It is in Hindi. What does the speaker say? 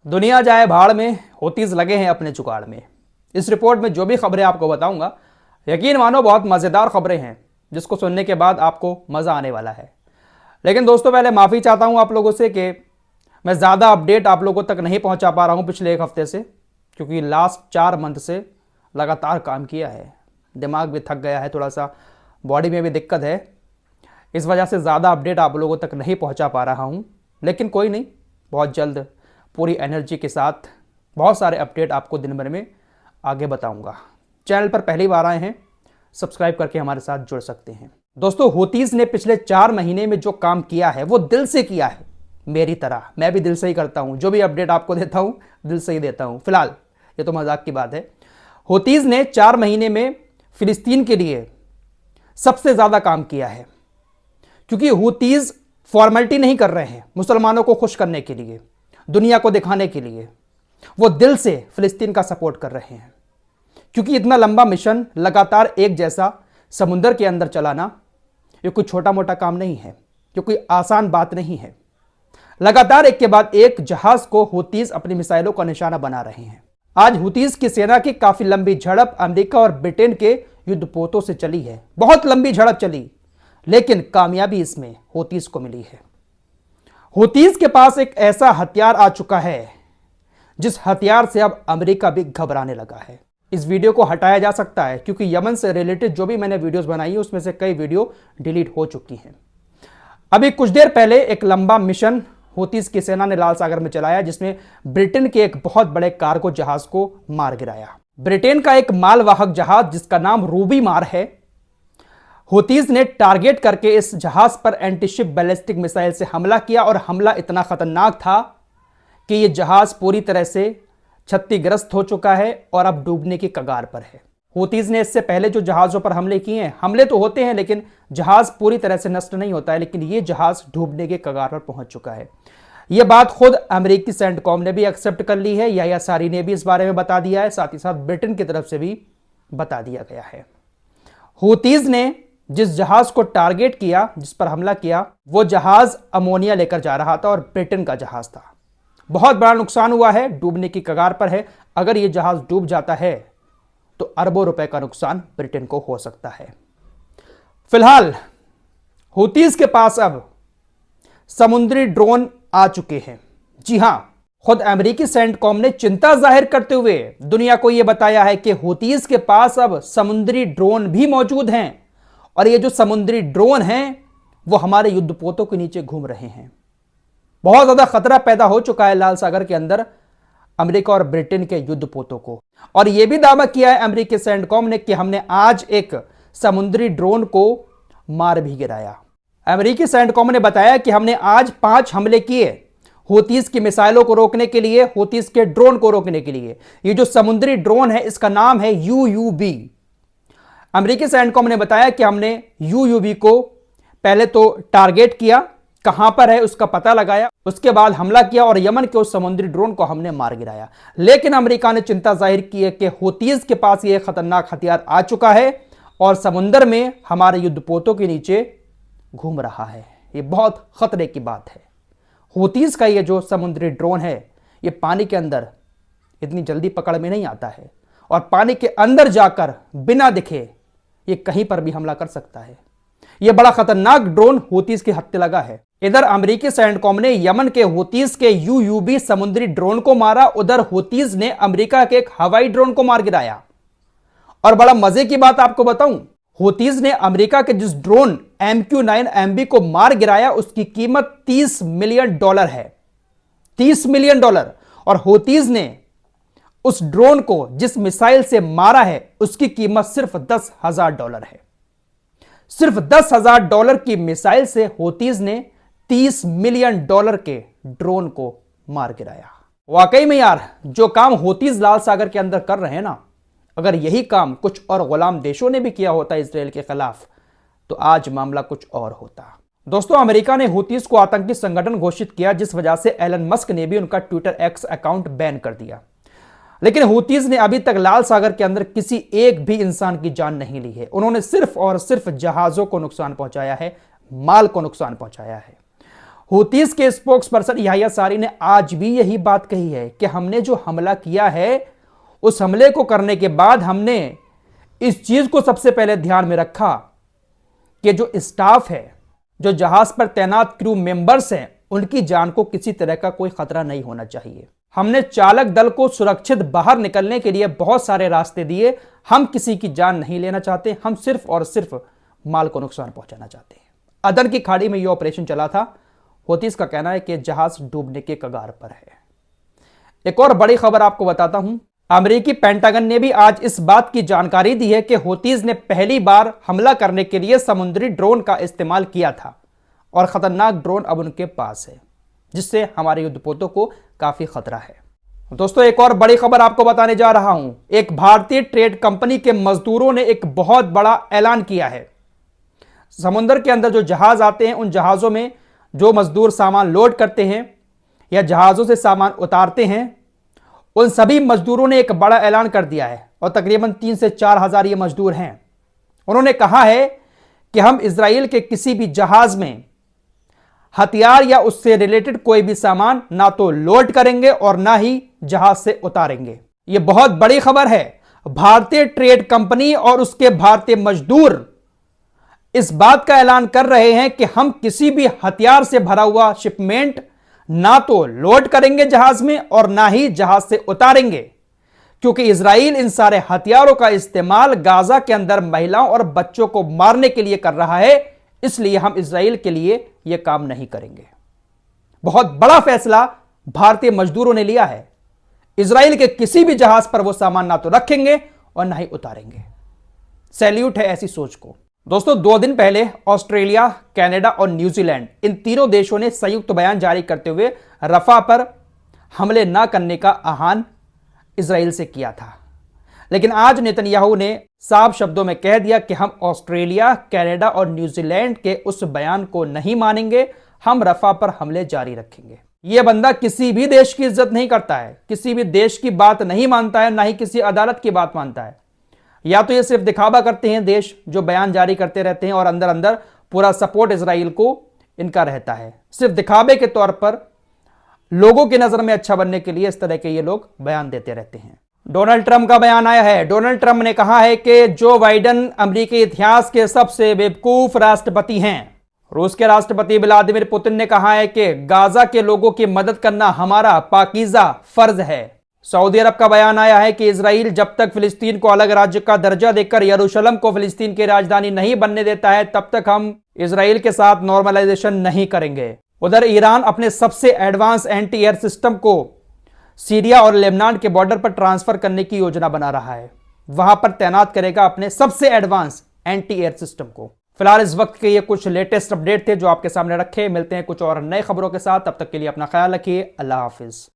दुनिया जाए भाड़ में, हौतीस लगे हैं अपने जुगाड़ में। इस रिपोर्ट में जो भी खबरें आपको बताऊंगा, यकीन मानो बहुत मज़ेदार खबरें हैं जिसको सुनने के बाद आपको मज़ा आने वाला है। लेकिन दोस्तों, पहले माफ़ी चाहता हूं आप लोगों से कि मैं ज़्यादा अपडेट आप लोगों तक नहीं पहुंचा पा रहा हूं पिछले एक हफ्ते से, क्योंकि लास्ट 4 मंथ से लगातार काम किया है। दिमाग भी थक गया है, थोड़ा सा बॉडी में भी दिक्कत है, इस वजह से ज़्यादा अपडेट आप लोगों तक नहीं पहुँचा पा रहा हूँ। लेकिन कोई नहीं, बहुत जल्द पूरी एनर्जी के साथ बहुत सारे अपडेट आपको दिन भर में आगे बताऊंगा। चैनल पर पहली बार आए हैं, सब्सक्राइब करके हमारे साथ जुड़ सकते हैं। दोस्तों, हौतीस ने पिछले 4 महीने में जो काम किया है वो दिल से किया है। मेरी तरह मैं भी दिल से ही करता हूं, जो भी अपडेट आपको देता हूं दिल से ही देता हूं। फिलहाल ये तो मजाक की बात है। हौतीस ने 4 महीने में फिलिस्तीन के लिए सबसे ज्यादा काम किया है, क्योंकि हौतीस फॉर्मेलिटी नहीं कर रहे हैं मुसलमानों को खुश करने के लिए, दुनिया को दिखाने के लिए। वो दिल से फिलिस्तीन का सपोर्ट कर रहे हैं, क्योंकि इतना लंबा मिशन लगातार एक जैसा समुंदर के अंदर चलाना ये कोई छोटा मोटा काम नहीं है, ये कोई आसान बात नहीं है। लगातार एक के बाद एक जहाज को हौतीस अपनी मिसाइलों का निशाना बना रहे हैं। आज हौतीस की सेना की काफी लंबी झड़प अमेरिका और ब्रिटेन के युद्धपोतों से चली है। बहुत लंबी झड़प चली, लेकिन कामयाबी इसमें हौतीस को मिली है। हौतीस के पास एक ऐसा हथियार आ चुका है जिस हथियार से अब अमेरिका भी घबराने लगा है। इस वीडियो को हटाया जा सकता है, क्योंकि यमन से रिलेटेड जो भी मैंने वीडियोस बनाई है उसमें से कई वीडियो डिलीट हो चुकी हैं। अभी कुछ देर पहले एक लंबा मिशन हौतीस की सेना ने लाल सागर में चलाया, जिसमें ब्रिटेन के एक बहुत बड़े कार्गो जहाज को मार गिराया। ब्रिटेन का एक मालवाहक जहाज जिसका नाम रूबी मार है, हौतीस ने टारगेट करके इस जहाज पर एंटीशिप बैलिस्टिक मिसाइल से हमला किया, और हमला इतना खतरनाक था कि यह जहाज पूरी तरह से क्षतिग्रस्त हो चुका है और अब डूबने की कगार पर है। हौतीस ने इससे पहले जो जहाजों पर हमले किए हैं, हमले तो होते हैं लेकिन जहाज पूरी तरह से नष्ट नहीं होता है, लेकिन यह जहाज डूबने के कगार पर पहुंच चुका है। यह बात खुद अमेरिकी सेंटकॉम ने भी एक्सेप्ट कर ली है, याह्या सारी ने भी इस बारे में बता दिया है, साथ ही साथ ब्रिटेन की तरफ से भी बता दिया गया है। हौतीस ने जिस जहाज को टारगेट किया, जिस पर हमला किया, वो जहाज अमोनिया लेकर जा रहा था और ब्रिटेन का जहाज था। बहुत बड़ा नुकसान हुआ है, डूबने की कगार पर है। अगर यह जहाज डूब जाता है तो अरबों रुपए का नुकसान ब्रिटेन को हो सकता है। फिलहाल हौतीस के पास अब समुद्री ड्रोन आ चुके हैं। जी हां, खुद अमेरिकी सेंटकॉम ने चिंता जाहिर करते हुए दुनिया को यह बताया है कि हौतीस के पास अब समुद्री ड्रोन भी मौजूद हैं, और ये जो समुद्री ड्रोन हैं वो हमारे युद्धपोतों के नीचे घूम रहे हैं। बहुत ज्यादा खतरा पैदा हो चुका है लाल सागर के अंदर अमेरिका और ब्रिटेन के युद्धपोतों को। और यह भी दावा किया है अमेरिकी सेंटकॉम ने कि हमने आज एक समुद्री ड्रोन को मार भी गिराया। अमेरिकी सेंटकॉम ने बताया कि हमने आज 5 हमले किए हौतीस की मिसाइलों को रोकने के लिए, हौतीस के ड्रोन को रोकने के लिए। ये जो समुद्री ड्रोन है इसका नाम है UUV। अमेरिकी सेंटकॉम ने बताया कि हमने UUV को पहले तो टारगेट किया, कहां पर है उसका पता लगाया, उसके बाद हमला किया और यमन के उस समुद्री ड्रोन को हमने मार गिराया। लेकिन अमेरिका ने चिंता जाहिर की है कि हौतीस के पास यह खतरनाक हथियार आ चुका है और समुद्र में हमारे युद्धपोतों के नीचे घूम रहा है। यह बहुत खतरे की बात है। हौतीस का यह जो समुद्री ड्रोन है, यह पानी के अंदर इतनी जल्दी पकड़ में नहीं आता है, और पानी के अंदर जाकर बिना दिखे ये कहीं पर भी हमला कर सकता है। यह बड़ा खतरनाक ड्रोन हौतीस के हत्थे लगा है। इधर अमेरिकी सेंटकॉम ने यमन के हौतीस के UUV समुद्री ड्रोन को मारा, उधर हौतीस ने अमेरिका के एक हवाई ड्रोन को मार गिराया। और बड़ा मजे की बात आपको बताऊं, हौतीस ने अमेरिका के जिस ड्रोन MQ-9MB को मार गिराया उसकी कीमत $30 मिलियन है। $30 मिलियन। और हौतीस ने उस ड्रोन को जिस मिसाइल से मारा है उसकी कीमत सिर्फ $10,000 है। सिर्फ $10,000 की मिसाइल से हौतीस ने $30 मिलियन के ड्रोन को मार गिराया। वाकई में यार, जो काम हौतीस लाल सागर के अंदर कर रहे हैं ना, अगर यही काम कुछ और गुलाम देशों ने भी किया होता इजराइल के खिलाफ तो आज मामला कुछ और होता। दोस्तों, अमेरिका ने हौतीस को आतंकी संगठन घोषित किया, जिस वजह से एलन मस्क ने भी उनका ट्विटर X अकाउंट बैन कर दिया। लेकिन हौतीस ने अभी तक लाल सागर के अंदर किसी एक भी इंसान की जान नहीं ली है। उन्होंने सिर्फ और सिर्फ जहाजों को नुकसान पहुंचाया है, माल को नुकसान पहुंचाया है। हूतीस के स्पोक्स पर्सन याह्या सारी ने आज भी यही बात कही है कि हमने जो हमला किया है, उस हमले को करने के बाद हमने इस चीज को सबसे पहले ध्यान में रखा कि जो स्टाफ है, जो जहाज पर तैनात क्रू मेंबर्स हैं, उनकी जान को किसी तरह का कोई खतरा नहीं होना चाहिए। हमने चालक दल को सुरक्षित बाहर निकलने के लिए बहुत सारे रास्ते दिए। हम किसी की जान नहीं लेना चाहते, हम सिर्फ और सिर्फ माल को नुकसान पहुंचाना चाहते हैं। अदन की खाड़ी में यह ऑपरेशन चला था। हूतीस का कहना है कि जहाज डूबने के कगार पर है। एक और बड़ी खबर आपको बताता हूं, अमेरिकी पेंटागन ने भी आज इस बात की जानकारी दी है कि हूतीस ने पहली बार हमला करने के लिए समुद्री ड्रोन का इस्तेमाल किया था और खतरनाक ड्रोन अब उनके पास है, जिससे हमारे युद्धपोतों को काफी खतरा है। दोस्तों, एक और बड़ी खबर आपको बताने जा रहा हूं। एक भारतीय ट्रेड कंपनी के मजदूरों ने एक बहुत बड़ा ऐलान किया है। समुद्र के अंदर जो जहाज आते हैं, उन जहाजों में जो मजदूर सामान लोड करते हैं या जहाजों से सामान उतारते हैं, उन सभी मजदूरों ने एक बड़ा ऐलान कर दिया है और तकरीबन 3 से 4 हजार ये मजदूर हैं। उन्होंने कहा है कि हम इजराइल के किसी भी जहाज में हथियार या उससे रिलेटेड कोई भी सामान ना तो लोड करेंगे और ना ही जहाज से उतारेंगे। यह बहुत बड़ी खबर है। भारतीय ट्रेड कंपनी और उसके भारतीय मजदूर इस बात का ऐलान कर रहे हैं कि हम किसी भी हथियार से भरा हुआ शिपमेंट ना तो लोड करेंगे जहाज में और ना ही जहाज से उतारेंगे, क्योंकि इजराइल इन सारे हथियारों का इस्तेमाल गाजा के अंदर महिलाओं और बच्चों को मारने के लिए कर रहा है। इसलिए हम इजराइल के लिए यह काम नहीं करेंगे। बहुत बड़ा फैसला भारतीय मजदूरों ने लिया है। इजराइल के किसी भी जहाज पर वो सामान ना तो रखेंगे और ना ही उतारेंगे। सैल्यूट है ऐसी सोच को। दोस्तों, 2 दिन पहले ऑस्ट्रेलिया, कनाडा और न्यूजीलैंड, इन तीनों देशों ने संयुक्त बयान जारी करते हुए रफा पर हमले न करने का आह्वान इजराइल से किया था। लेकिन आज नेतन्याहू ने साफ शब्दों में कह दिया कि हम ऑस्ट्रेलिया, कनाडा और न्यूजीलैंड के उस बयान को नहीं मानेंगे, हम रफा पर हमले जारी रखेंगे। यह बंदा किसी भी देश की इज्जत नहीं करता है, किसी भी देश की बात नहीं मानता है, ना ही किसी अदालत की बात मानता है। या तो ये सिर्फ दिखावा करते हैं देश जो बयान जारी करते रहते हैं और अंदर अंदर पूरा सपोर्ट इजराइल को इनका रहता है। सिर्फ दिखावे के तौर पर लोगों की नजर में अच्छा बनने के लिए इस तरह के ये लोग बयान देते रहते हैं। डोनाल्ड ट्रंप का बयान आया है। डोनाल्ड ट्रंप ने कहा है कि जो बाइडेन अमेरिकी इतिहास के सबसे बेवकूफ राष्ट्रपति हैं। रूस के राष्ट्रपति व्लादिमीर पुतिन ने कहा है कि गाजा के लोगों की मदद करना हमारा पाकीज़ा फर्ज है। सऊदी अरब का बयान आया है कि इजराइल जब तक फिलिस्तीन को अलग राज्य का दर्जा देकर यरूशलेम को फिलिस्तीन की राजधानी नहीं बनने देता है, तब तक हम इजराइल के साथ नॉर्मलाइजेशन नहीं करेंगे। उधर ईरान अपने सबसे एडवांस एंटी एयर सिस्टम को सीरिया और लेबनान के बॉर्डर पर ट्रांसफर करने की योजना बना रहा है। वहां पर तैनात करेगा अपने सबसे एडवांस एंटी एयर सिस्टम को। फिलहाल इस वक्त के ये कुछ लेटेस्ट अपडेट थे जो आपके सामने रखे। मिलते हैं कुछ और नए खबरों के साथ, तब तक के लिए अपना ख्याल रखिए। अल्लाह हाफिज।